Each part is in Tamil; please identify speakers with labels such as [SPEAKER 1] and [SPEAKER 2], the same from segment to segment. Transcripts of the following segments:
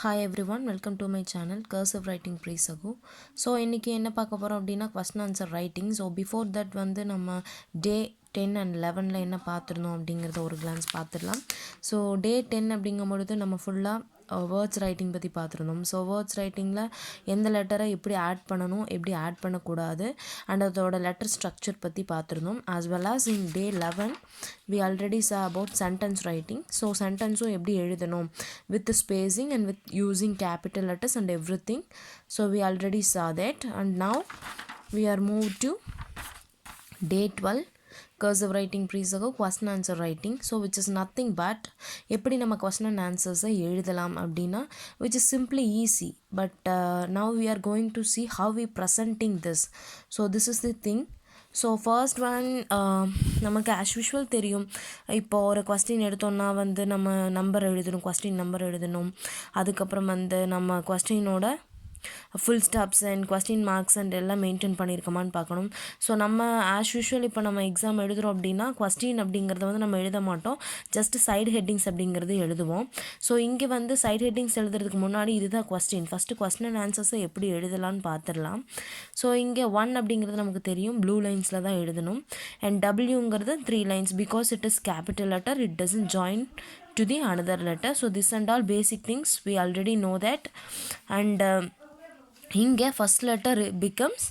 [SPEAKER 1] Hi everyone, welcome to my channel Cursive Writing Presagu. So இன்னைக்கு என்ன பார்க்க போறோம் அப்படினா question answer writing. So before that வந்து நம்ம day 10 and 11ல என்ன பார்த்திருந்தோம் அப்படிங்கறத ஒரு glance பார்த்திடலாம். So day 10 அப்படிங்கும்போது நம்ம ஃபுல்லா வேர்ட்ஸ் ரைட்டிங் பற்றி பார்த்துருந்தோம். ஸோ வேர்ட்ஸ் ரைட்டிங்கில் எந்த லெட்டரை எப்படி ஆட் பண்ணணும், எப்படி ஆட் பண்ணக்கூடாது அண்ட் அதோட லெட்டர் ஸ்ட்ரக்சர் பற்றி பார்த்துருந்தோம். As well as in day 11 we already saw about sentence writing. So சென்டென்ஸும் எப்படி எழுதணும் with spacing and with using capital letters and everything. So we already saw that, and now we are moved to day 12 cursive writing presago question answer writing. So which is nothing but எப்படி நம்ம question and answers எழுதலாம் அப்படின்னா which is simply easy, but now we are going to see how we presenting this. So this is the thing. So first one நமக்கு ஆஸ் யூஷுவல் தெரியும். இப்போ ஒரு கொஸ்டின் எடுத்தோன்னா வந்து நம்ம நம்பர் எழுதணும், கொஸ்டின் நம்பர் எழுதணும். அதுக்கப்புறம் வந்து நம்ம கொஸ்டினோட full stops and question marks and எல்லாம் மெயின்டைன் பண்ணியிருக்கோமான்னு பார்க்கணும். ஸோ நம்ம ஆஸ் யூஷுவல் இப்போ நம்ம எக்ஸாம் எழுதுகிறோம் அப்படின்னா கொஸ்டின் அப்படிங்கிறத வந்து நம்ம எழுத மாட்டோம், ஜஸ்ட் சைடு ஹெட்டிங்ஸ் அப்படிங்கிறது எழுதுவோம். ஸோ இங்கே வந்து சைடு ஹெட்டிங்ஸ் எழுதுறதுக்கு முன்னாடி இதுதான் கொஸ்டின். ஃபஸ்ட்டு கொஸ்டின் அண்ட் ஆன்சர்ஸை எப்படி எழுதலான்னு பார்த்துடலாம். ஸோ இங்கே 1 அப்படிங்கிறது நமக்கு தெரியும், ப்ளூ லைன்ஸில் தான் எழுதணும். அண்ட் டபிள்யூங்கிறது 3 lines because it is capital letter, it doesn't join to the another letter. So this and all basic things we already know that. And இங்கே first letter becomes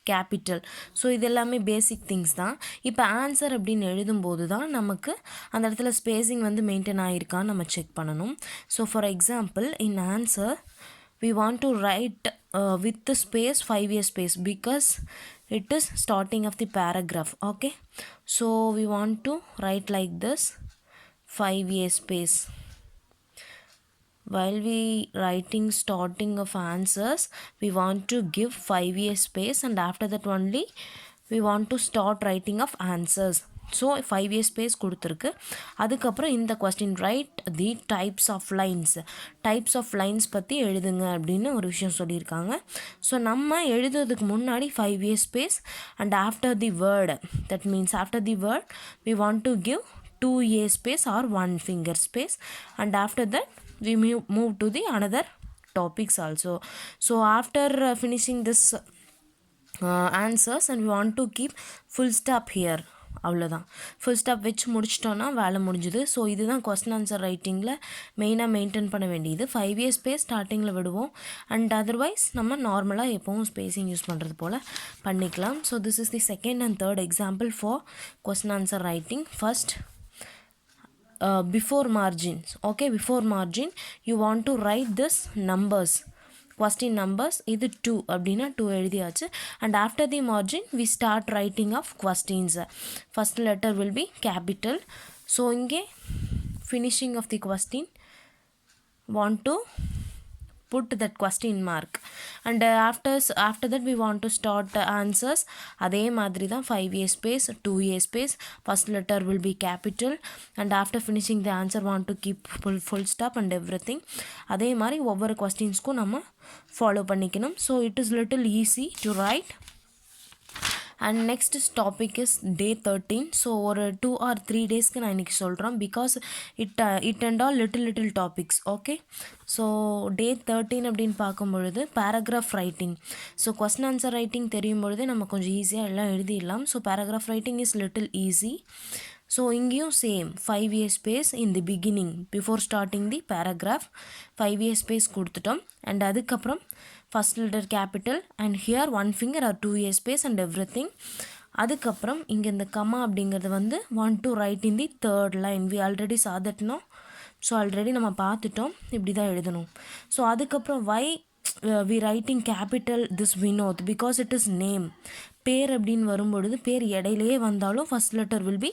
[SPEAKER 1] capital. So இது எல்லாமே பேசிக் திங்ஸ் தான். இப்போ ஆன்சர் அப்படின்னு எழுதும்போது தான் நமக்கு அந்த இடத்துல ஸ்பேஸிங் வந்து மெயின்டைன் ஆகிருக்கான்னு நம்ம செக் பண்ணணும். So for example in answer we want to write with the space 5-year space because it is starting of the paragraph. Okay, so we want to write like this 5-year space. While we writing starting of answers, we want to give 5-year space, and after that only we want to start writing of answers. So 5-year space கொடுத்துருக்கு. அதுக்கப்புறம் இந்த question write the types of lines பற்றி எழுதுங்க அப்படின்னு ஒரு விஷயம் சொல்லியிருக்காங்க. ஸோ நம்ம எழுதுறதுக்கு முன்னாடி 5-year space and after the word, that means after the word we want to give 2-year space or 1 finger space, and after that we move to the another topics also. So after finishing this answers and we want to keep full stop here. அவ்வளோதான், ஃபுல் ஸ்டாப் வச்சு முடிச்சிட்டோன்னா வேலை முடிஞ்சுது. ஸோ இதுதான் கொஸ்டின் ஆன்சர் ரைட்டிங்கில் மெயினாக மெயின்டைன் பண்ண வேண்டியது. 5-year ஸ்பேஸ் ஸ்டார்டிங்கில் விடுவோம், அண்ட் அதர்வைஸ் நம்ம நார்மலாக எப்போவும் ஸ்பேஸிங் யூஸ் பண்ணுறது போல் பண்ணிக்கலாம். So this is the second and third example for question answer writing. First before margins. Okay, before margin you want to write this numbers, question numbers. இது 2 அப்படின்னா 2 எழுதியாச்சு. And after the margin we start writing of questions. First letter will be capital. So இங்கே finishing of the question want to put that question mark, and after that we want to start the answers. அதே மாதிரி தான் 5-year space 2-year space, first letter will be capital, and after finishing the answer want to keep full stop and everything. அதே மாதிரி ஒவ்வொரு கொஸ்டின்ஸ்க்கும் நம்ம ஃபாலோ பண்ணிக்கணும். So it is little easy to write. And next topic is day 13. So ஒரு 2 or 3 டேஸ்க்கு நான் இன்றைக்கி சொல்கிறேன் because it and all little topics. Okay, so day 13 அப்படின்னு பார்க்கும்பொழுது paragraph writing. So question answer writing தெரியும் பொழுது நம்ம கொஞ்சம் ஈஸியாக எல்லாம் எழுதிடலாம். So paragraph writing is little easy. So இங்கேயும் same 5-year space in the beginning before starting the paragraph 5-year space கொடுத்துட்டோம். அண்ட் அதுக்கப்புறம் first letter capital and here 1 finger or 2-year space and every thing. அதுக்கப்புறம் இங்கே இந்த கமா அப்படிங்கிறது வந்து want to write in the third line. we already saw that, no? So already நம்ம பார்த்துட்டோம், இப்படி தான் எழுதணும். ஸோ அதுக்கப்புறம் why we writing capital this Vinod because it is name. பேர் அப்படின்னு வரும்பொழுது பேர் இடையிலேயே வந்தாலும் first letter will be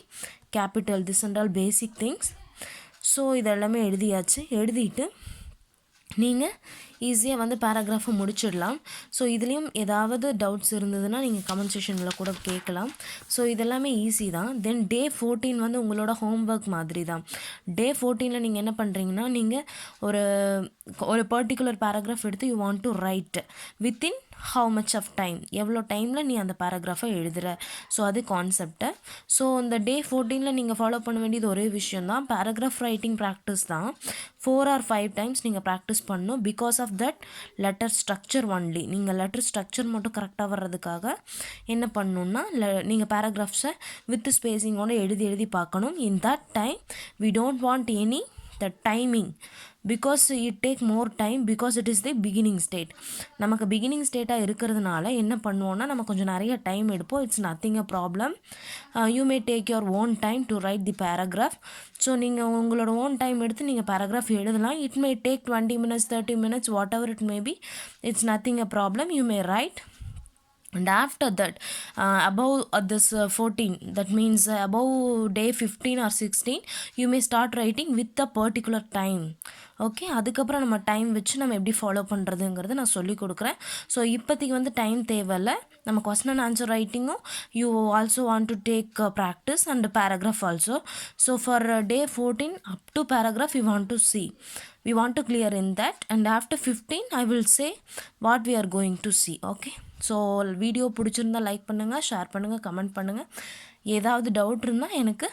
[SPEAKER 1] capital. This and all basic things. So இதெல்லாமே எழுதியாச்சு. எழுதிட்டு நீங்கள் ஈஸியாக வந்து பேராகிராஃபை முடிச்சிடலாம். ஸோ இதுலேயும் ஏதாவது டவுட்ஸ் இருந்ததுன்னா நீங்கள் கமெண்ட் செக்ஷனில் கூட கேட்கலாம். ஸோ இதெல்லாமே ஈஸி தான். தென் டே 14 வந்து உங்களோட ஹோம்ஒர்க் மாதிரி தான். டே 14ல் நீங்கள் என்ன பண்ணுறீங்கன்னா நீங்கள் ஒரு பர்டிகுலர் பேராகிராஃப் எடுத்து you want to right within how much of time எவ்வளோ டைமில் நீ அந்த பேராகிராஃபை எழுதுகிற. ஸோ அது கான்செப்டை. ஸோ இந்த டே 14 நீங்கள் ஃபாலோ பண்ண வேண்டியது ஒரே விஷயம் தான், பேராகிராஃப் ரைட்டிங் ப்ராக்டிஸ் தான். 4 or 5 டைம்ஸ் நீங்கள் ப்ராக்டிஸ் பண்ணணும். Because of that letter structure only. நீங்கள் லெட்டர் ஸ்ட்ரக்சர் மட்டும் கரெக்டாக வர்றதுக்காக என்ன பண்ணணுன்னா நீங்கள் பேராகிராஃப்ஸை வித் ஸ்பேஸிங்கோடு எழுதி பார்க்கணும். In that time we don't want any the timing because it take more time because it is the beginning state. நமக்கு பிகினிங் ஸ்டேட்டாக இருக்கிறதுனால என்ன பண்ணுவோன்னா நம்ம கொஞ்சம் நிறைய டைம் எடுப்போம். It's nothing a problem. You may take your own time to right the paragraph. So நீங்கள் உங்களோட ஓன் டைம் எடுத்து நீங்கள் பேராகிராஃப் எழுதலாம். It may take 20 minutes 30 minutes what ever it may be. It's nothing a problem. You may right. And after that, above this 14, that means above day 15 or 16, you may start writing with a particular time. Okay, அதுக்கப்புறம் நம்ம டைம் வச்சு நம்ம எப்படி ஃபாலோ பண்ணுறதுங்கிறது நான் சொல்லி கொடுக்குறேன். ஸோ இப்போதைக்கு வந்து டைம் தேவையில்லை. நம்ம கொஸ்டின் அண்ட் ஆன்சர் ரைட்டிங்கும் you also want to take practice and paragraph also. So for day 14 up to paragraph we want to see. We want to clear in that, and after 15 I will say what we are going to see. Okay. So video பிடிச்சிருந்தால் லைக் பண்ணுங்கள், ஷேர் பண்ணுங்கள், கமெண்ட் பண்ணுங்கள். ஏதாவது டவுட் இருந்தால் எனக்கு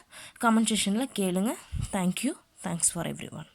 [SPEAKER 1] கமெண்ட் செக்ஷனில் கேளுங்க. Thank you. Thanks for every one.